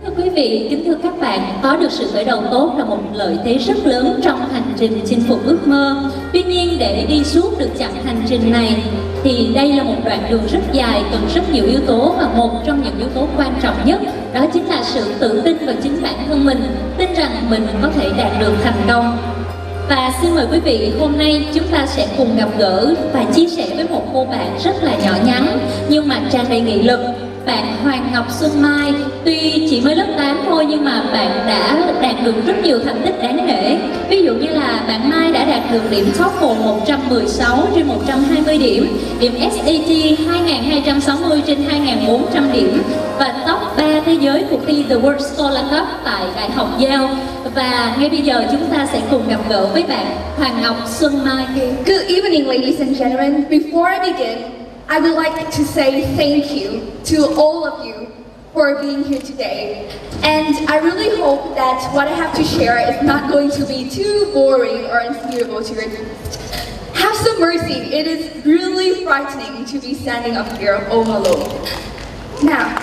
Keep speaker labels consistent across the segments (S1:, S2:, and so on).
S1: Thưa quý vị, kính thưa các bạn, có được sự khởi đầu tốt là một lợi thế rất lớn trong hành trình chinh phục ước mơ. Tuy nhiên, để đi suốt được chặng hành trình này thì đây là một đoạn đường rất dài, cần rất nhiều yếu tố, và một trong những yếu tố quan trọng nhất đó chính là sự tự tin vào chính bản thân mình, tin rằng mình có thể đạt được thành công. Và xin mời quý vị, hôm nay chúng ta sẽ cùng gặp gỡ và chia sẻ với một cô bạn rất là nhỏ nhắn nhưng mà tràn đầy nghị lực. Bạn Hoàng Ngọc Xuân Mai, tuy chỉ mới lớp 8 thôi nhưng mà bạn đã đạt được rất nhiều thành tích đáng nể. Ví dụ như là bạn Mai đã đạt được điểm TOEFL 116 trên 120 điểm, điểm SAT 2260 trên 2400 điểm và top 3 thế giới cuộc thi The World Scholar Cup tại Đại học Yale. Và ngay bây giờ chúng ta sẽ cùng gặp gỡ với bạn Hoàng Ngọc Xuân Mai.
S2: Good evening, ladies and gentlemen. Before I begin, I would like to say thank you to all of you for being here today. And I really hope that what I have to share is not going to be too boring or unsuitable to your taste. Have some mercy. It is really frightening to be standing up here all alone. Now,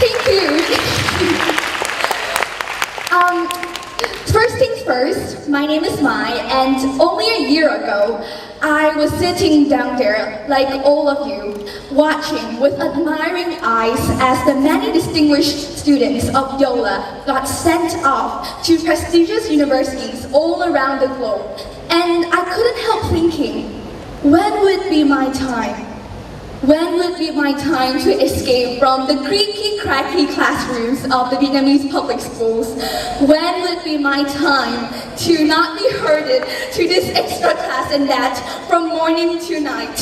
S2: thank you. First things first, my name is Mai, and only a year ago, I was sitting down there, like all of you, watching with admiring eyes as the many distinguished students of YOLA got sent off to prestigious universities all around the globe. And I couldn't help thinking, when would be my time? When would be my time to escape from the creaky, cracky classrooms of the Vietnamese public schools? When would be my time to not be herded to this extra class and that from morning to night?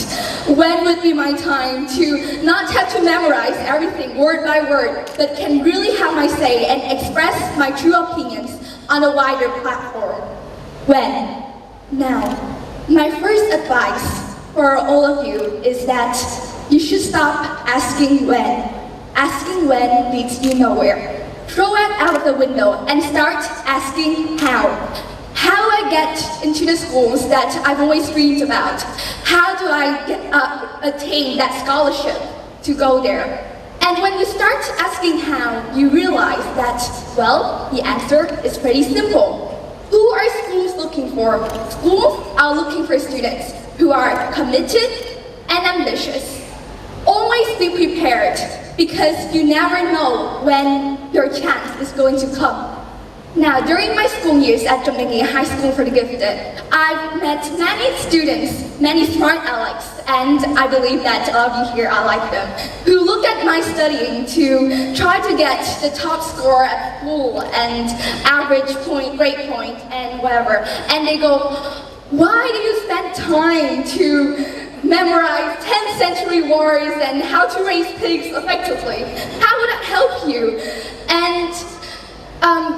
S2: When would be my time to not have to memorize everything word by word, but can really have my say and express my true opinions on a wider platform? When? Now, my first advice for all of you is that you should stop asking when. Asking when leads you nowhere. Throw it out of the window and start asking how. How do I get into the schools that I've always dreamed about? How do I attain that scholarship to go there? And when you start asking how, you realize that, well, the answer is pretty simple. Who are schools looking for? Schools are looking for students who are committed and ambitious. Always be prepared, because you never know when your chance is going to come. Now, during my school years at TRUNG High School for the Gifted, I've met many students, many smart Alex, and I believe that all of you here are like them, who look at my studying to try to get the top score at school and average point, grade point, and whatever. And they go, why do you spend time to memorize 10th century wars and how to raise pigs effectively? How would that help you? And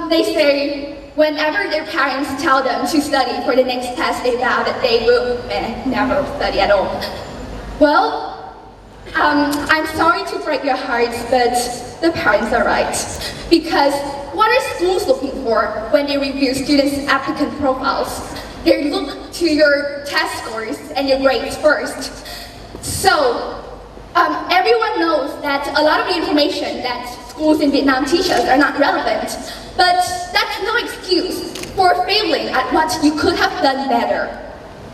S2: they say whenever their parents tell them to study for the next test, they vow that they will never study at all. Well, I'm sorry to break your hearts, but the parents are right. Because what are schools looking for when they review students' applicant profiles? They look to your test scores and your grades first. So, everyone knows that a lot of the information that schools in Vietnam teach us are not relevant, but that's no excuse for failing at what you could have done better.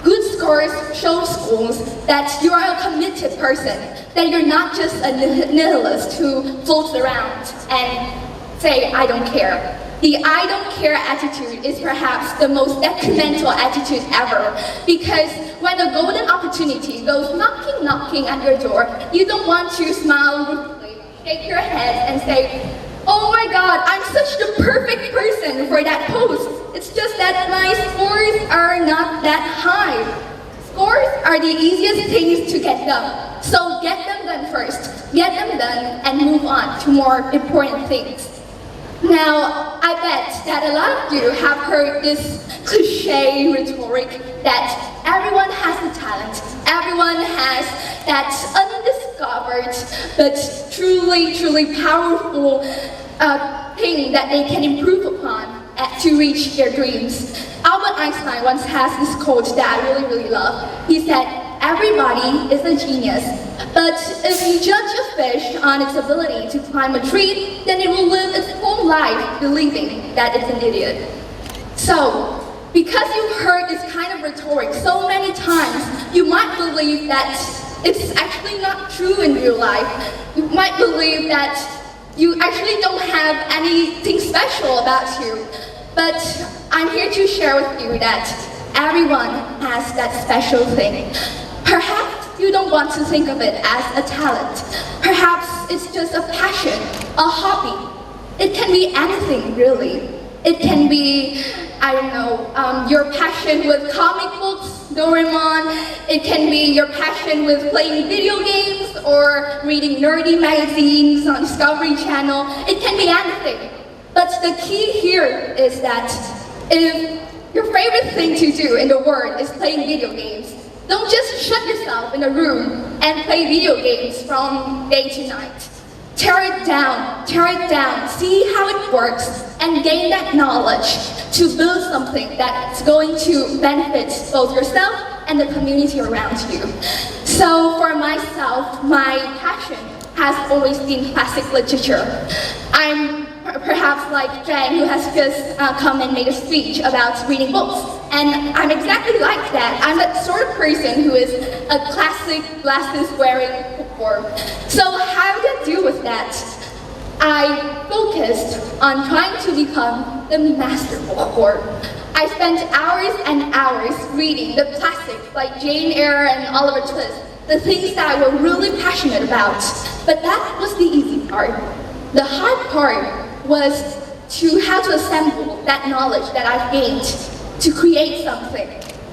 S2: Good scores show schools that you are a committed person, that you're not just a nihilist who floats around and say, I don't care. The I don't care attitude is perhaps the most detrimental attitude ever, because when a golden opportunity goes knocking at your door, you don't want to smile ruefully, shake your head and say, oh my God, I'm such the perfect person for that post. It's just that my scores are not that high. Scores are the easiest things to get done, so get them done first. Get them done and move on to more important things. Now, I bet that a lot of you have heard this cliche rhetoric that everyone has the talent, everyone has that undiscovered but truly powerful thing that they can improve upon to reach their dreams. Albert Einstein once has this quote that I really love. He said, everybody is a genius But if you judge a fish on its ability to climb a tree, then it will live its whole life believing that it's an idiot. So, because you've heard this kind of rhetoric so many times, you might believe that it's actually not true in real life. You might believe that you actually don't have anything special about you. But I'm here to share with you that everyone has that special thing. Perhaps you don't want to think of it as a talent. Perhaps it's just a passion, a hobby. It can be anything, really. It can be, I don't know, your passion with comic books, Doraemon. It can be your passion with playing video games or reading nerdy magazines on Discovery Channel. It can be anything. But the key here is that if your favorite thing to do in the world is playing video games, don't just shut yourself in a room and play video games from day to night. Tear it down, see how it works, and gain that knowledge to build something that's going to benefit both yourself and the community around you. So for myself, my passion has always been classic literature. I'm perhaps like Zhang, who has just come and made a speech about reading books. And I'm exactly like that. I'm that sort of person who is a classic glasses-wearing bookworm. So how did I deal with that? I focused on trying to become the master bookworm. I spent hours and hours reading the classics like Jane Eyre and Oliver Twist, the things that I were really passionate about. But that was the easy part. The hard part was how to assemble that knowledge that I've gained to create something.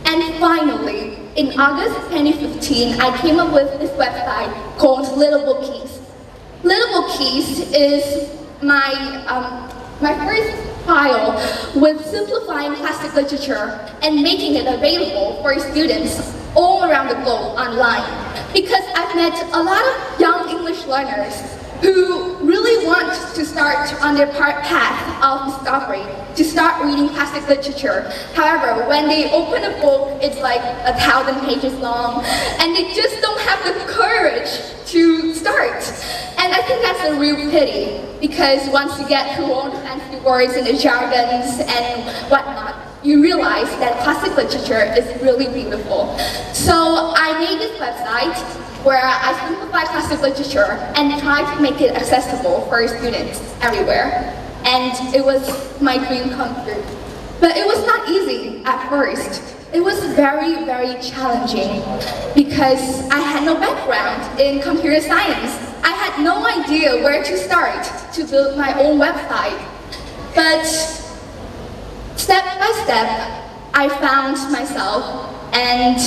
S2: And finally, in August 2015, I came up with this website called Little Bookies. Little Bookies is my first trial with simplifying classic literature and making it available for students all around the globe online. Because I've met a lot of young English learners who really want to start on their path of discovery, to start reading classic literature. However, when they open a book, it's like 1,000 pages long, and they just don't have the courage to start. And I think that's a real pity, because once you get through all the fancy words and the jargons and whatnot, you realize that classic literature is really beautiful. So I made this website where I simplify classic literature and try to make it accessible for students everywhere. And it was my dream come true. But it was not easy at first. It was very, very challenging because I had no background in computer science. I had no idea where to start to build my own website. But step by step, I found myself, and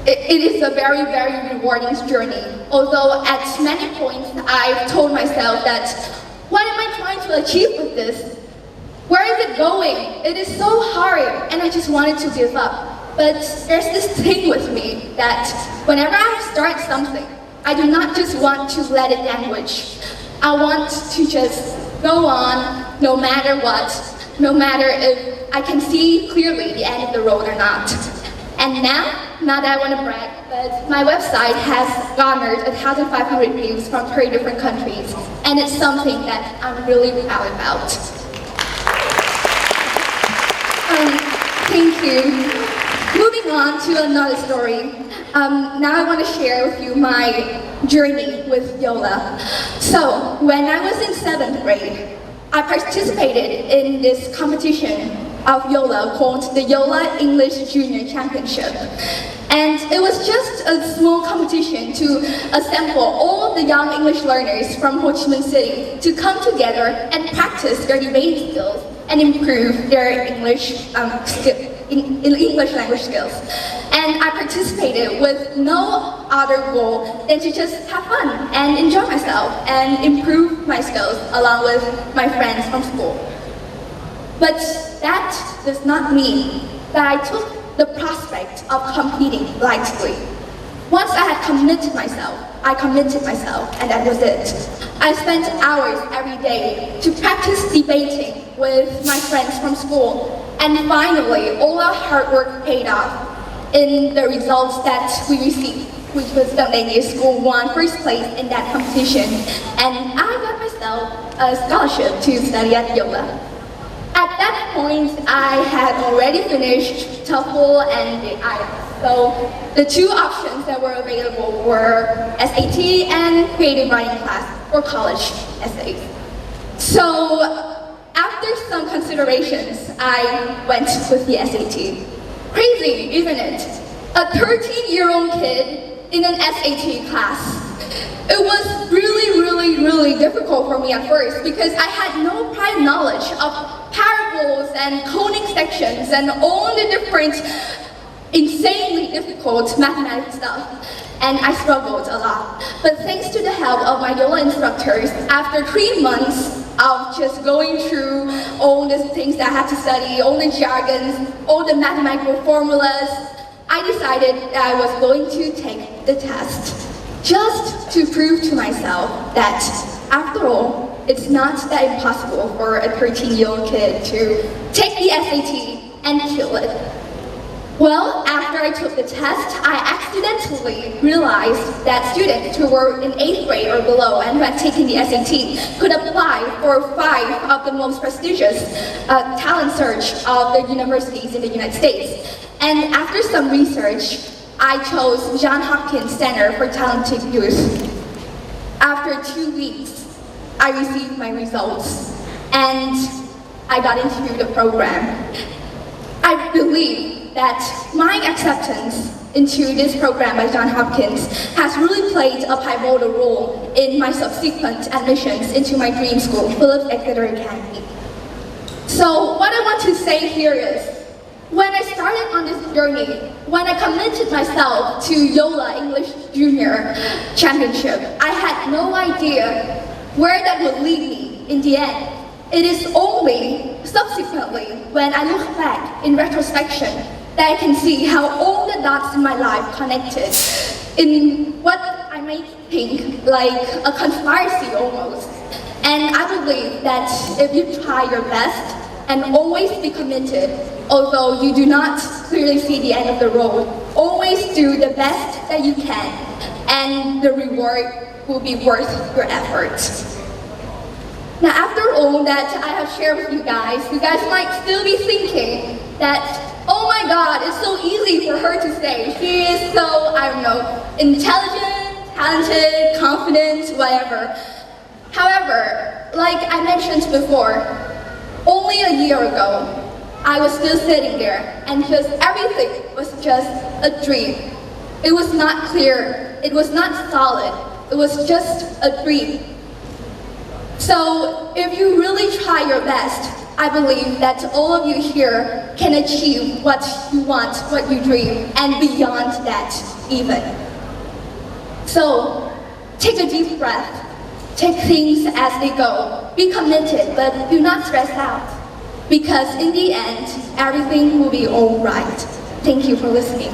S2: it is a very, very rewarding journey. Although at many points I've told myself that, what am I trying to achieve with this? Where is it going? It is so hard, and I just wanted to give up. But there's this thing with me that whenever I start something, I do not just want to let it languish. I want to just go on no matter what, no matter if I can see clearly the end of the road or not. And not that I want to brag, but my website has garnered 1,500 views from 30 different countries, and it's something that I'm really proud about. Thank you. Moving on to another story. Now I want to share with you my journey with YOLA. So, when I was in 7th grade, I participated in this competition of YOLA called the YOLA English Junior Championship. And it was just a small competition to assemble all the young English learners from Ho Chi Minh City to come together and practice their debating skills and improve their English language skills. And I participated with no other goal than to just have fun and enjoy myself and improve my skills along with my friends from school. But that does not mean that I took the prospect of competing lightly. Once I had committed myself, and that was it. I spent hours every day to practice debating with my friends from school, and finally, all our hard work paid off in the results that we received. which was Dream.Dare.Do school, won first place in that competition, and I got myself a scholarship to study at YOLA. At that point, I had already finished TOEFL and the IELTS, so the two options that were available were SAT and creative writing class or college essays. So after some considerations, I went with the SAT. Crazy, isn't it? A 13-year-old kid in an SAT class. It was really difficult for me at first because I had no prior knowledge of parables and coding sections and all the different insanely difficult mathematics stuff. And I struggled a lot. But thanks to the help of my YOLA instructors, after 3 months of just going through all the things that I had to study, all the jargons, all the mathematical formulas, I decided that I was going to take the test. Just to prove to myself that, after all, it's not that impossible for a 13-year-old kid to take the SAT and kill it. Well, after I took the test, I accidentally realized that students who were in 8th grade or below and who had taken the SAT could apply for 5 of the most prestigious talent search of the universities in the United States. And after some research, I chose Johns Hopkins Center for Talented Youth. After 2 weeks, I received my results and I got into the program. I believe that my acceptance into this program by Johns Hopkins has really played a pivotal role in my subsequent admissions into my dream school, Phillips Exeter Academy. So what I want to say here is, when I started on this journey, when I committed myself to YOLA English Junior Championship, I had no idea where that would lead me in the end. It is only subsequently, when I look back in retrospection, that I can see how all the dots in my life connected in what I might think like a conspiracy almost. And I believe that if you try your best and always be committed, although you do not clearly see the end of the road, always do the best that you can, and the reward will be worth your effort. Now, after all that I have shared with you guys might still be thinking that, oh my God, it's so easy for her to say. She is so, I don't know, intelligent, talented, confident, whatever. However, like I mentioned before, only a year ago, I was still sitting there and just everything was just a dream. It was not clear, it was not solid, it was just a dream. So if you really try your best, I believe that all of you here can achieve what you want, what you dream, and beyond that even. So take a deep breath. Take things as they go. Be committed, but do not stress out. Because in the end, everything will be all right. Thank you for listening.